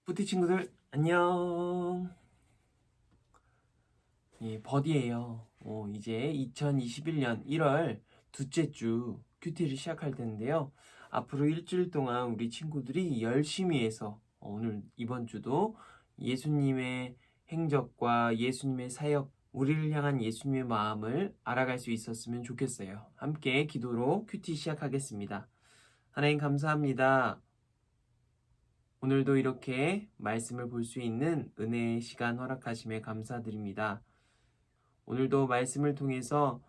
푸티 친구들 안녕. 버디예요. 이제 2021년 1월 둘째 주 큐티를 시작할 텐데요. 앞으로 일주일 동안 우리 친구들이 열심히 해서 오늘 이번 주도 예수님의 행적과 예수님의 사역, 우리를 향한 예수님의 마음을 알아갈 수 있었으면 좋겠어요. 함께 기도로 큐티 시작하겠습니다. 하나님 감사합니다. 오늘도 이렇게 말씀을 볼 수 있는 은혜의 시간 허락하심에 감사드립니다. 오늘도 말씀을 통해서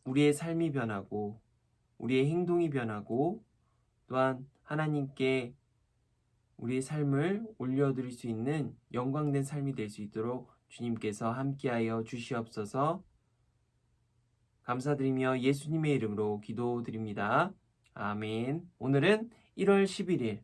우리의 삶이 변하고 우리의 행동이 변하고 또한 하나님께 우리의 삶을 올려드릴 수 있는 영광된 삶이 될 수 있도록 주님께서 함께하여 주시옵소서. 감사드리며 예수님의 이름으로 기도드립니다. 아멘. 오늘은 1월 11일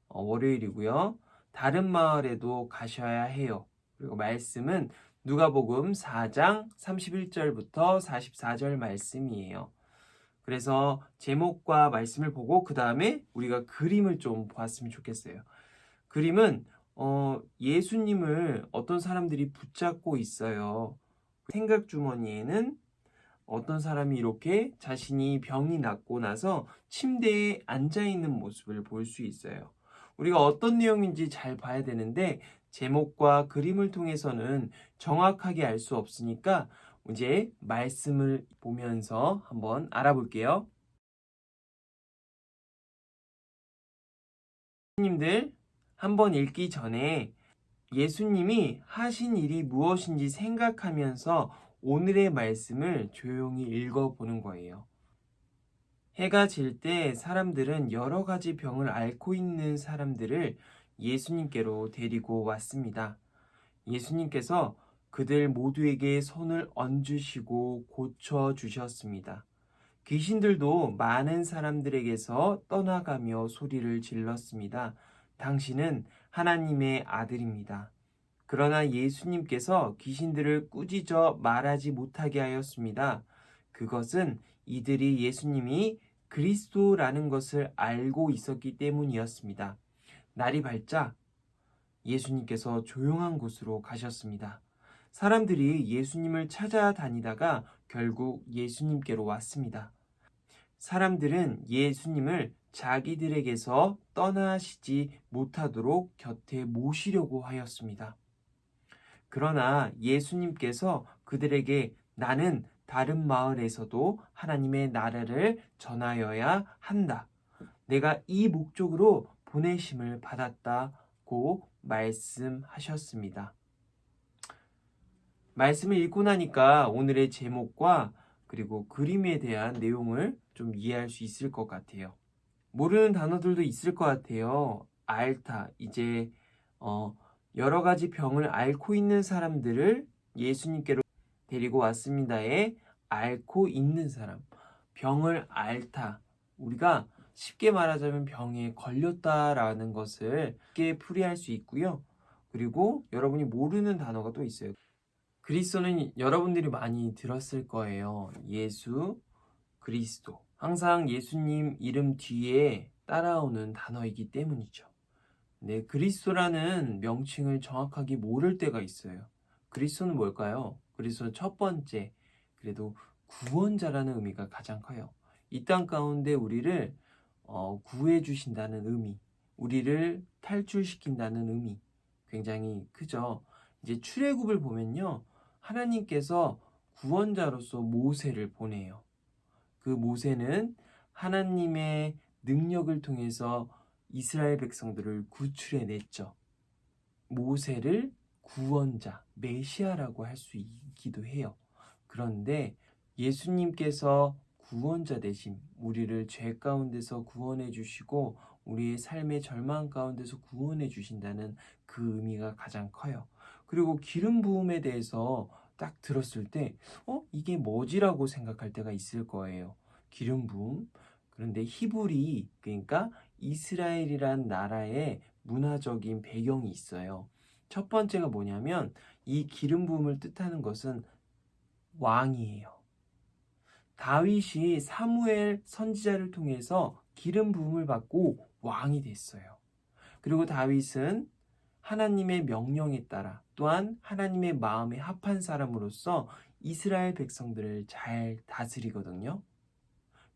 월요일이고요. 다른 마을에도 가셔야 해요. 그리고 말씀은 누가복음 4장 31절부터 44절 말씀이에요. 그래서 제목과 말씀을 보고 그 다음에 우리가 그림을 좀 보았으면 좋겠어요. 그림은 예수님을 어떤 사람들이 붙잡고 있어요. 생각 주머니에는 어떤 사람이 이렇게 자신이 병이 낫고 나서 침대에 앉아있는 모습을 볼 수 있어요. 우리가 어떤 내용인지 잘 봐야 되는데 제목과 그림을 통해서는 정확하게 알 수 없으니까 이제 말씀을 보면서 한번 알아볼게요. 예수님들 한번 읽기 전에 예수님이 하신 일이 무엇인지 생각하면서 오늘의 말씀을 조용히 읽어보는 거예요. 해가 질 때 사람들은 여러 가지 병을 앓고 있는 사람들을 예수님께로 데리고 왔습니다. 예수님께서 그들 모두에게 손을 얹으시고 고쳐주셨습니다. 귀신들도 많은 사람들에게서 떠나가며 소리를 질렀습니다. 당신은 하나님의 아들입니다. 그러나 예수님께서 귀신들을 꾸짖어 말하지 못하게 하였습니다. 그것은 이들이 예수님이 그리스도라는 것을 알고 있었기 때문이었습니다. 날이 밝자 예수님께서 조용한 곳으로 가셨습니다. 사람들이 예수님을 찾아다니다가 결국 예수님께로 왔습니다. 사람들은 예수님을 자기들에게서 떠나시지 못하도록 곁에 모시려고 하였습니다. 그러나 예수님께서 그들에게 나는 다른 마을에서도 하나님의 나라를 전하여야 한다. 내가 이 목적으로 보내심을 받았다고 말씀하셨습니다. 말씀을 읽고 나니까 오늘의 제목과 그리고 그림에 대한 내용을 좀 이해할 수 있을 것 같아요. 모르는 단어들도 있을 것 같아요. 앓다, 이제 여러 가지 병을 앓고 있는 사람들을 예수님께로 데리고 왔습니다에 앓고 있는 사람, 병을 앓다. 우리가 쉽게 말하자면 병에 걸렸다라는 것을 쉽게 풀이할 수 있고요. 그리고 여러분이 모르는 단어가 또 있어요. 그리스도는 여러분들이 많이 들었을 거예요. 예수, 그리스도. 항상 예수님 이름 뒤에 따라오는 단어이기 때문이죠. 네, 그리스도라는 명칭을 정확하게 모를 때가 있어요. 그리스도는 뭘까요? 그리스도는 첫 번째, 그래도 구원자라는 의미가 가장 커요. 이 땅 가운데 우리를 구해 주신다는 의미, 우리를 탈출시킨다는 의미 굉장히 크죠. 이제 출애굽을 보면요. 하나님께서 구원자로서 모세를 보내요. 그 모세는 하나님의 능력을 통해서 이스라엘 백성들을 구출해냈죠. 모세를 구원자, 메시아라고 할 수 있기도 해요. 그런데 예수님께서 구원자 되심, 우리를 죄 가운데서 구원해 주시고 우리의 삶의 절망 가운데서 구원해 주신다는 그 의미가 가장 커요. 그리고 기름 부음에 대해서 딱 들었을 때 이게 뭐지라고 생각할 때가 있을 거예요. 기름 부음. 그런데 히브리, 그러니까 이스라엘이란 나라의 문화적인 배경이 있어요. 첫 번째가 뭐냐면 이 기름 부음을 뜻하는 것은 왕이에요. 다윗이 사무엘 선지자를 통해서 기름 부음을 받고 왕이 됐어요. 그리고 다윗은 하나님의 명령에 따라 또한 하나님의 마음에 합한 사람으로서 이스라엘 백성들을 잘 다스리거든요.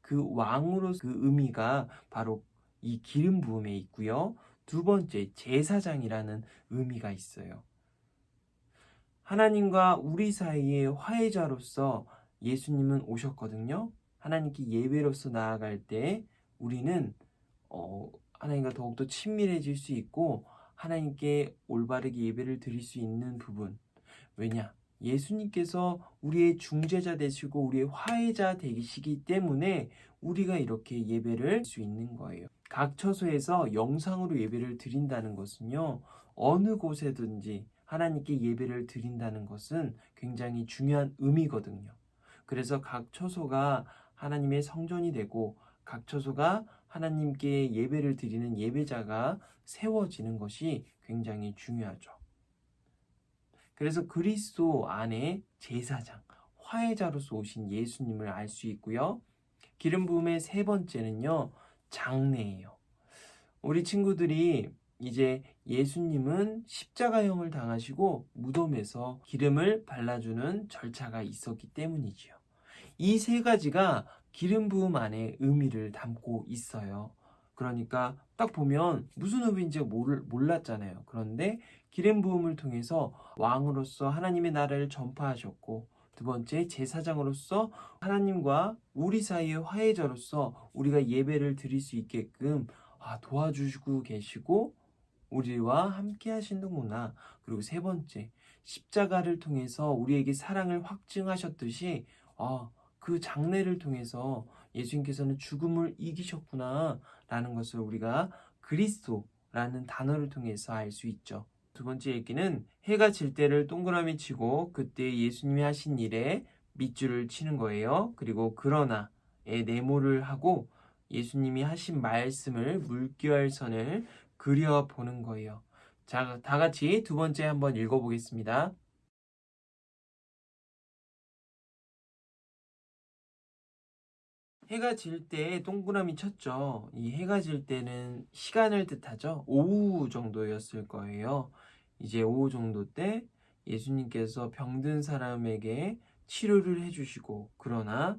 그 왕으로 그 의미가 바로 이 기름 부음에 있고요. 두 번째, 제사장이라는 의미가 있어요. 하나님과 우리 사이의 화해자로서 예수님은 오셨거든요. 하나님께 예배로서 나아갈 때 우리는 하나님과 더욱더 친밀해질 수 있고 하나님께 올바르게 예배를 드릴 수 있는 부분. 왜냐? 예수님께서 우리의 중재자 되시고 우리의 화해자 되시기 때문에 우리가 이렇게 예배를 할 수 있는 거예요. 각 처소에서 영상으로 예배를 드린다는 것은요. 어느 곳에든지 하나님께 예배를 드린다는 것은 굉장히 중요한 의미거든요. 그래서 각 처소가 하나님의 성전이 되고 각 처소가 하나님께 예배를 드리는 예배자가 세워지는 것이 굉장히 중요하죠. 그래서 그리스도 안에 제사장, 화해자로서 오신 예수님을 알 수 있고요. 기름 부음의 세 번째는요, 장례예요. 우리 친구들이 이제 예수님은 십자가형을 당하시고 무덤에서 기름을 발라주는 절차가 있었기 때문이지요. 이 세 가지가 기름 부음 안에 의미를 담고 있어요. 그러니까 딱 보면 무슨 의미인지 몰랐잖아요. 그런데 기름 부음을 통해서 왕으로서 하나님의 나라를 전파하셨고, 두 번째 제사장으로서 하나님과 우리 사이의 화해자로서 우리가 예배를 드릴 수 있게끔 도와주시고 계시고 우리와 함께 하시는구나. 그리고 세 번째, 십자가를 통해서 우리에게 사랑을 확증하셨듯이 그 장례를 통해서 예수님께서는 죽음을 이기셨구나 라는 것을 우리가 그리스도라는 단어를 통해서 알 수 있죠. 두 번째 얘기는 해가 질 때를 동그라미 치고 그때 예수님이 하신 일에 밑줄을 치는 거예요. 그리고 그러나에 네모를 하고 예수님이 하신 말씀을 물결선을 그려보는 거예요. 자, 다 같이 두 번째 한번 읽어보겠습니다. 해가 질 때 동그라미 쳤죠. 이 해가 질 때는 시간을 뜻하죠. 오후 정도였을 거예요. 이제 오후 정도 때 예수님께서 병든 사람에게 치료를 해주시고, 그러나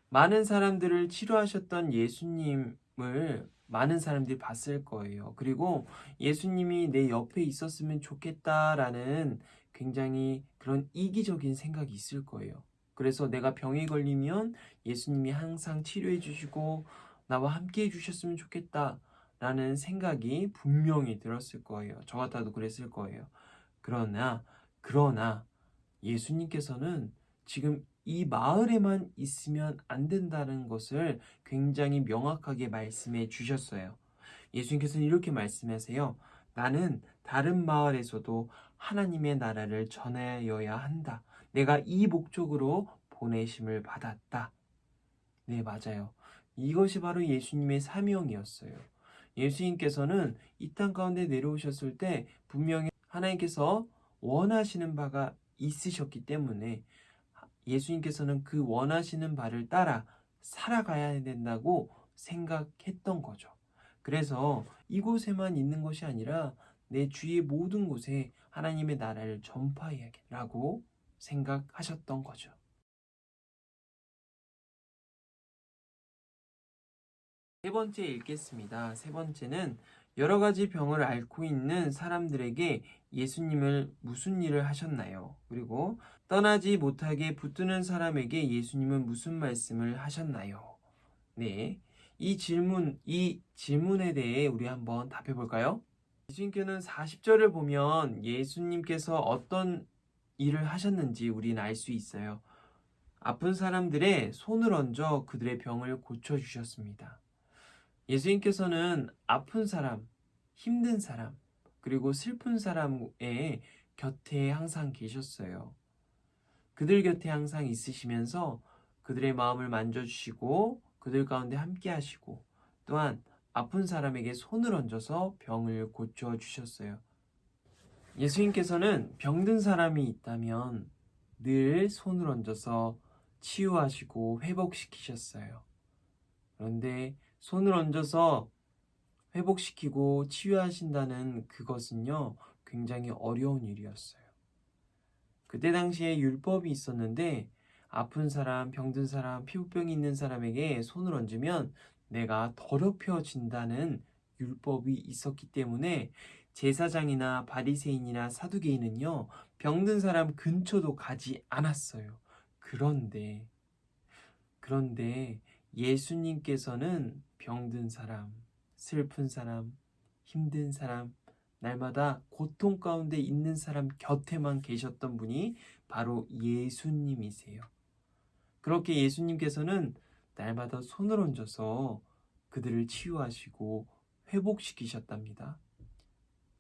많은 사람들을 치료하셨던 예수님을 많은 사람들이 봤을 거예요. 그리고 예수님이 내 옆에 있었으면 좋겠다라는 굉장히 그런 이기적인 생각이 있을 거예요. 그래서 내가 병에 걸리면 예수님이 항상 치료해 주시고 나와 함께 해 주셨으면 좋겠다라는 생각이 분명히 들었을 거예요. 저 같아도 그랬을 거예요. 그러나 예수님께서는 지금 이 마을에만 있으면 안 된다는 것을 굉장히 명확하게 말씀해 주셨어요. 예수님께서는 이렇게 말씀하세요. 나는 다른 마을에서도 하나님의 나라를 전하여야 한다. 내가 이 목적으로 보내심을 받았다. 네, 맞아요. 이것이 바로 예수님의 사명이었어요. 예수님께서는 이 땅 가운데 내려오셨을 때 분명히 하나님께서 원하시는 바가 있으셨기 때문에 예수님께서는 그 원하시는 바를 따라 살아가야 된다고 생각했던 거죠. 그래서 이곳에만 있는 것이 아니라 내 주위의 모든 곳에 하나님의 나라를 전파해야겠라고 생각하셨던 거죠. 세 번째 읽겠습니다. 세 번째는 여러 가지 병을 앓고 있는 사람들에게 예수님을 무슨 일을 하셨나요? 그리고 떠나지 못하게 붙드는 사람에게 예수님은 무슨 말씀을 하셨나요? 네. 이 질문에 대해 우리 한번 답해 볼까요? 예수님께는 40절을 보면 예수님께서 어떤 일을 하셨는지 우리는 알 수 있어요. 아픈 사람들의 손을 얹어 그들의 병을 고쳐 주셨습니다. 예수님께서는 아픈 사람, 힘든 사람, 그리고 슬픈 사람의 곁에 항상 계셨어요. 그들 곁에 항상 있으시면서 그들의 마음을 만져주시고 그들 가운데 함께 하시고 또한 아픈 사람에게 손을 얹어서 병을 고쳐주셨어요. 예수님께서는 병든 사람이 있다면 늘 손을 얹어서 치유하시고 회복시키셨어요. 그런데 손을 얹어서 회복시키고 치유하신다는 그것은요, 굉장히 어려운 일이었어요. 그때 당시에 율법이 있었는데 아픈 사람, 병든 사람, 피부병이 있는 사람에게 손을 얹으면 내가 더럽혀진다는 율법이 있었기 때문에 제사장이나 바리새인이나 사두개인은요, 병든 사람 근처도 가지 않았어요. 그런데 예수님께서는 병든 사람, 슬픈 사람, 힘든 사람, 날마다 고통 가운데 있는 사람 곁에만 계셨던 분이 바로 예수님이세요. 그렇게 예수님께서는 날마다 손을 얹어서 그들을 치유하시고 회복시키셨답니다.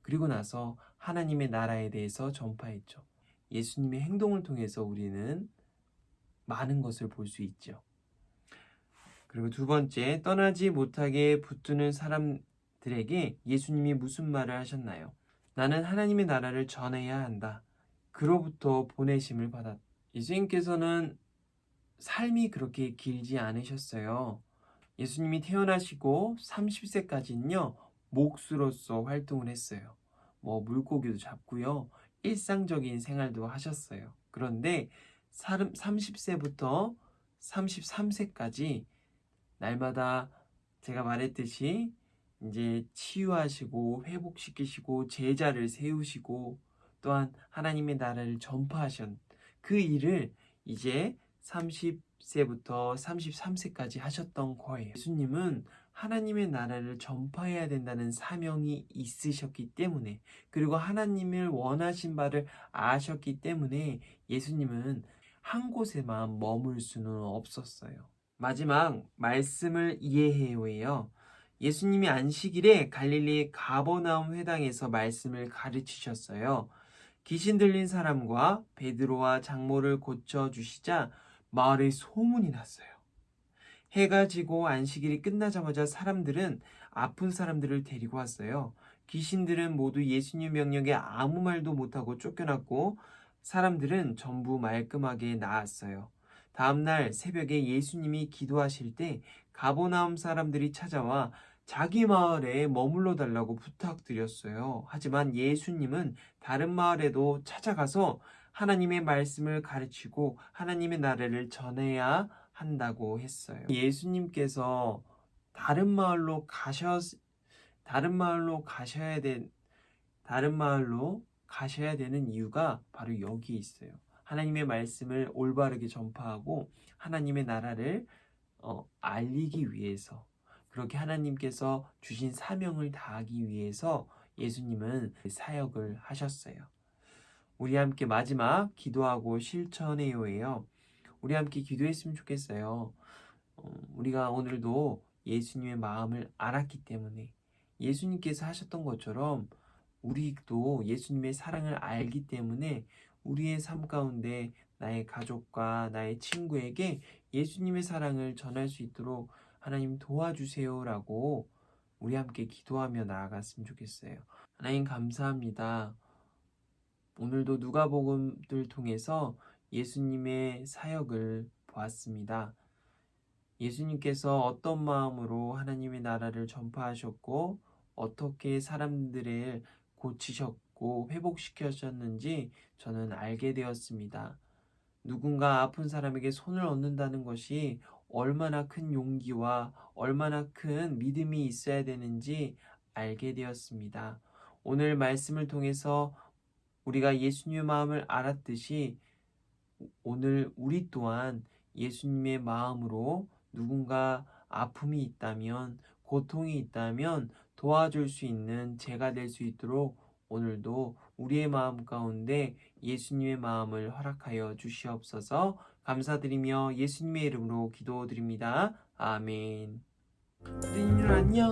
그리고 나서 하나님의 나라에 대해서 전파했죠. 예수님의 행동을 통해서 우리는 많은 것을 볼 수 있죠. 그리고 두 번째, 떠나지 못하게 붙드는 사람들에게 예수님이 무슨 말을 하셨나요? 나는 하나님의 나라를 전해야 한다. 그로부터 보내심을 받았다. 예수님께서는 삶이 그렇게 길지 않으셨어요. 예수님이 태어나시고 30세까지는요, 목수로서 활동을 했어요. 물고기도 잡고요, 일상적인 생활도 하셨어요. 그런데 30세부터 33세까지 날마다 제가 말했듯이 이제 치유하시고 회복시키시고 제자를 세우시고 또한 하나님의 나라를 전파하신 그 일을 이제 30세부터 33세까지 하셨던 거예요. 예수님은 하나님의 나라를 전파해야 된다는 사명이 있으셨기 때문에, 그리고 하나님을 원하신 바를 아셨기 때문에 예수님은 한 곳에만 머물 수는 없었어요. 마지막 말씀을 이해해요예요. 예수님이 안식일에 갈릴리 가버나움 회당에서 말씀을 가르치셨어요. 귀신 들린 사람과 베드로와 장모를 고쳐주시자 마을에 소문이 났어요. 해가 지고 안식일이 끝나자마자 사람들은 아픈 사람들을 데리고 왔어요. 귀신들은 모두 예수님 명령에 아무 말도 못하고 쫓겨났고 사람들은 전부 말끔하게 나았어요. 다음날 새벽에 예수님이 기도하실 때 가버나움 사람들이 찾아와 자기 마을에 머물러 달라고 부탁드렸어요. 하지만 예수님은 다른 마을에도 찾아가서 하나님의 말씀을 가르치고 하나님의 나라를 전해야 한다고 했어요. 예수님께서 다른 마을로 가셔야 되는 이유가 바로 여기 있어요. 하나님의 말씀을 올바르게 전파하고 하나님의 나라를 알리기 위해서, 그렇게 하나님께서 주신 사명을 다하기 위해서 예수님은 사역을 하셨어요. 우리 함께 마지막 기도하고 실천해요예요. 우리 함께 기도했으면 좋겠어요. 우리가 오늘도 예수님의 마음을 알았기 때문에 예수님께서 하셨던 것처럼 우리도 예수님의 사랑을 알기 때문에 우리의 삶 가운데 나의 가족과 나의 친구에게 예수님의 사랑을 전할 수 있도록 하나님 도와주세요라고 우리 함께 기도하며 나아갔으면 좋겠어요. 하나님 감사합니다. 오늘도 누가복음을 통해서 예수님의 사역을 보았습니다. 예수님께서 어떤 마음으로 하나님의 나라를 전파하셨고 어떻게 사람들을 고치셨고 회복시키셨는지 저는 알게 되었습니다. 누군가 아픈 사람에게 손을 얹는다는 것이 얼마나 큰 용기와 얼마나 큰 믿음이 있어야 되는지 알게 되었습니다. 오늘 말씀을 통해서 우리가 예수님의 마음을 알았듯이 오늘 우리 또한 예수님의 마음으로 누군가 아픔이 있다면, 고통이 있다면 도와줄 수 있는 제가 될 수 있도록 오늘도 우리의 마음 가운데 예수님의 마음을 허락하여 주시옵소서. 감사드리며 예수님의 이름으로 기도드립니다. 아멘. 안녕.